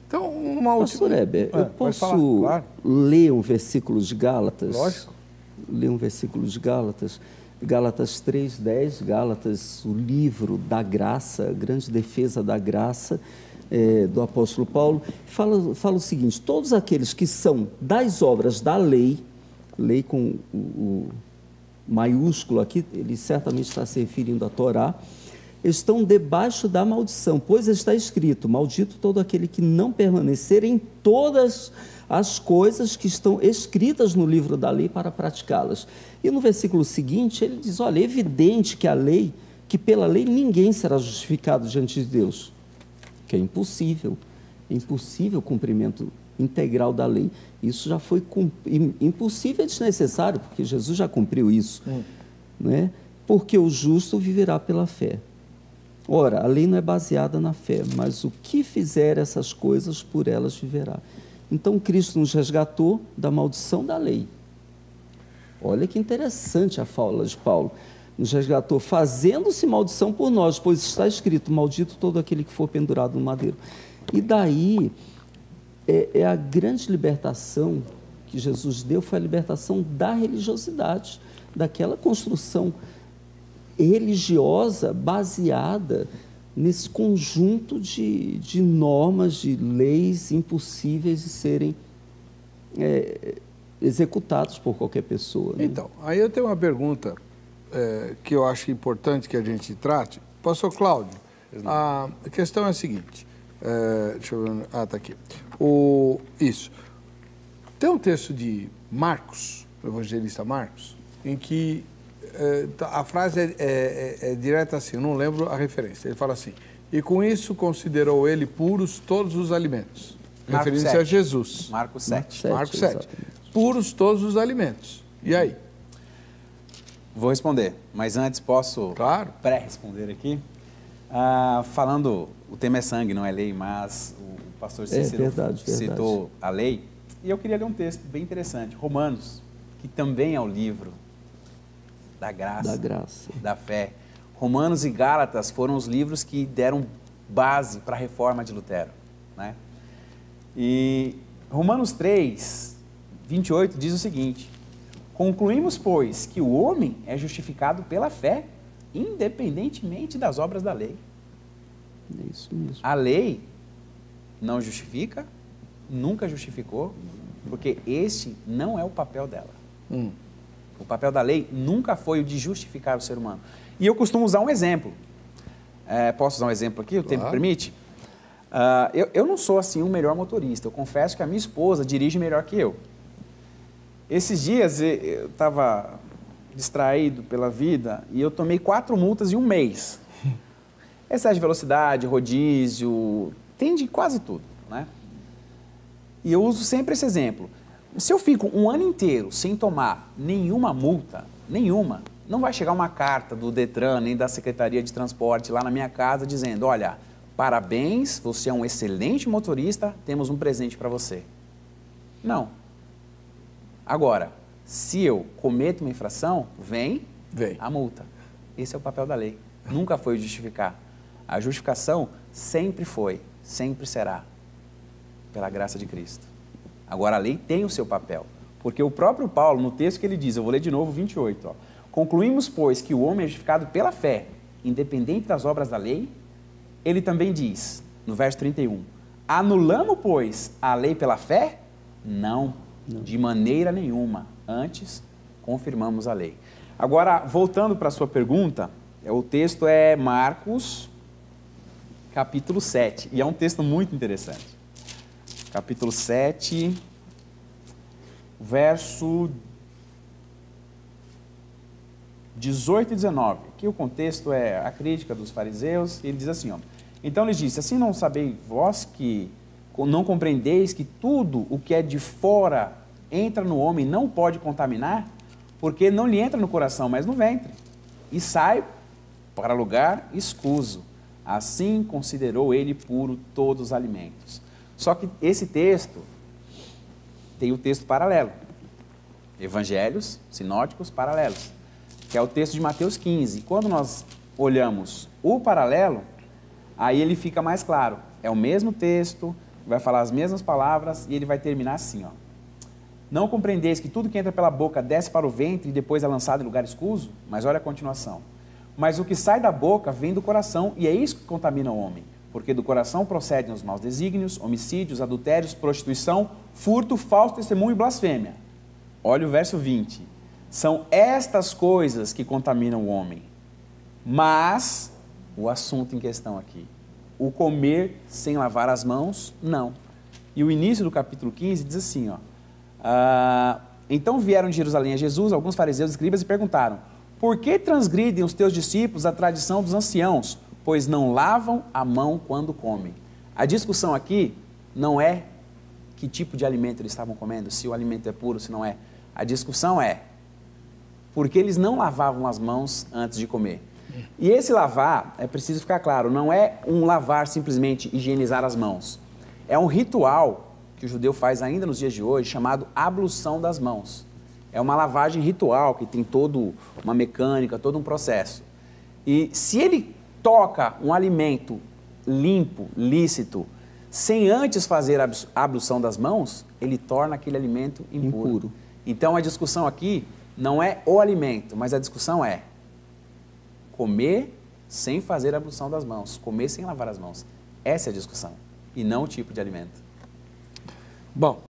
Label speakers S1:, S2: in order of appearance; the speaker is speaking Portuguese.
S1: Então, uma última...
S2: Pastor Heber, eu posso ler um versículo de Gálatas?
S1: Lógico.
S2: Ler um versículo de Gálatas. Gálatas 3:10, Gálatas, o livro da graça, a grande defesa da graça do apóstolo Paulo, fala o seguinte: todos aqueles que são das obras da lei, lei com o maiúsculo aqui, ele certamente está se referindo à Torá, estão debaixo da maldição, pois está escrito: maldito todo aquele que não permanecer em todas as coisas que estão escritas no livro da lei para praticá-las. E no versículo seguinte ele diz: olha, é evidente que pela lei ninguém será justificado diante de Deus, que é impossível o cumprimento integral da lei. Isso já foi impossível e desnecessário, porque Jesus já cumpriu isso, né? Porque o justo viverá pela fé. Ora, a lei não é baseada na fé, mas o que fizer essas coisas, por elas viverá. Então, Cristo nos resgatou da maldição da lei. Olha que interessante a fala de Paulo. Nos resgatou fazendo-se maldição por nós, pois está escrito: maldito todo aquele que for pendurado no madeiro. E daí, é a grande libertação que Jesus deu, foi a libertação da religiosidade, daquela construção religiosa baseada nesse conjunto de normas, de leis impossíveis de serem executados por qualquer pessoa, né?
S1: Então, aí eu tenho uma pergunta que eu acho importante que a gente trate. Pastor Cláudio, a questão é a seguinte, deixa eu ver, está aqui. Isso. Tem um texto de Marcos, o evangelista Marcos, em que a frase é direta assim, eu não lembro a referência. Ele fala assim: e com isso considerou ele puros todos os alimentos. Referindo-se a Jesus.
S3: Marcos 7.
S1: Marcos 7. Puros todos os alimentos. E aí?
S3: Vou responder, mas antes posso pré-responder aqui. Falando, o tema é sangue, não é lei, mas o pastor Cícero citou a lei. E eu queria ler um texto bem interessante, Romanos, que também é o livro da graça, da fé. Romanos e Gálatas foram os livros que deram base para a reforma de Lutero, né? E Romanos 3, 28 diz o seguinte: concluímos, pois, que o homem é justificado pela fé, independentemente das obras da lei.
S2: É isso mesmo.
S3: A lei não justifica, nunca justificou, porque este não é o papel dela. O papel da lei nunca foi o de justificar o ser humano. E eu costumo usar um exemplo. Posso usar um exemplo aqui? O tempo permite? Eu não sou assim o melhor motorista. Eu confesso que a minha esposa dirige melhor que eu. Esses dias eu estava distraído pela vida e eu tomei 4 multas em um mês. Excesso de velocidade, rodízio, tem de quase tudo, né? E eu uso sempre esse exemplo. Se eu fico um ano inteiro sem tomar nenhuma multa, não vai chegar uma carta do Detran nem da Secretaria de Transporte lá na minha casa dizendo: olha, parabéns, você é um excelente motorista, temos um presente para você. Não. Agora, se eu cometo uma infração, vem a multa. Esse é o papel da lei. Nunca foi justificar. A justificação sempre foi, sempre será, pela graça de Cristo. Agora, a lei tem o seu papel, porque o próprio Paulo, no texto que ele diz, eu vou ler de novo 28, concluímos, pois, que o homem é justificado pela fé, independente das obras da lei. Ele também diz, no verso 31, anulamos, pois, a lei pela fé? Não, de maneira nenhuma, antes confirmamos a lei. Agora, voltando para a sua pergunta, o texto é Marcos, capítulo 7, e é um texto muito interessante. Capítulo 7, verso 18 e 19. Aqui o contexto é a crítica dos fariseus. Ele diz assim, então lhes disse: assim não sabeis vós que não compreendeis que tudo o que é de fora entra no homem e não pode contaminar, porque não lhe entra no coração, mas no ventre, e sai para lugar escuso. Assim considerou ele puro todos os alimentos. Só que esse texto tem o texto paralelo, evangelhos sinóticos paralelos, que é o texto de Mateus 15. Quando nós olhamos o paralelo, aí ele fica mais claro. É o mesmo texto, vai falar as mesmas palavras e ele vai terminar assim, ó. Não compreendeis que tudo que entra pela boca desce para o ventre e depois é lançado em lugar escuso? Mas olha a continuação. Mas o que sai da boca vem do coração, e é isso que contamina o homem. Porque do coração procedem os maus desígnios, homicídios, adultérios, prostituição, furto, falso testemunho e blasfêmia. Olha o verso 20. São estas coisas que contaminam o homem. Mas, o assunto em questão aqui, o comer sem lavar as mãos, não. E o início do capítulo 15 diz assim, ó. Então vieram de Jerusalém a Jesus alguns fariseus e escribas e perguntaram: por que transgridem os teus discípulos a tradição dos anciãos, pois não lavam a mão quando comem? A discussão aqui não é que tipo de alimento eles estavam comendo, se o alimento é puro, se não é. A discussão é porque eles não lavavam as mãos antes de comer. E esse lavar, é preciso ficar claro, não é um lavar simplesmente higienizar as mãos. É um ritual que o judeu faz ainda nos dias de hoje, chamado ablução das mãos. É uma lavagem ritual que tem toda uma mecânica, todo um processo. E se ele toca um alimento limpo, lícito, sem antes fazer a ablução das mãos, ele torna aquele alimento impuro. Então a discussão aqui não é o alimento, mas a discussão é comer sem fazer a ablução das mãos, comer sem lavar as mãos. Essa é a discussão, e não o tipo de alimento.
S1: Bom,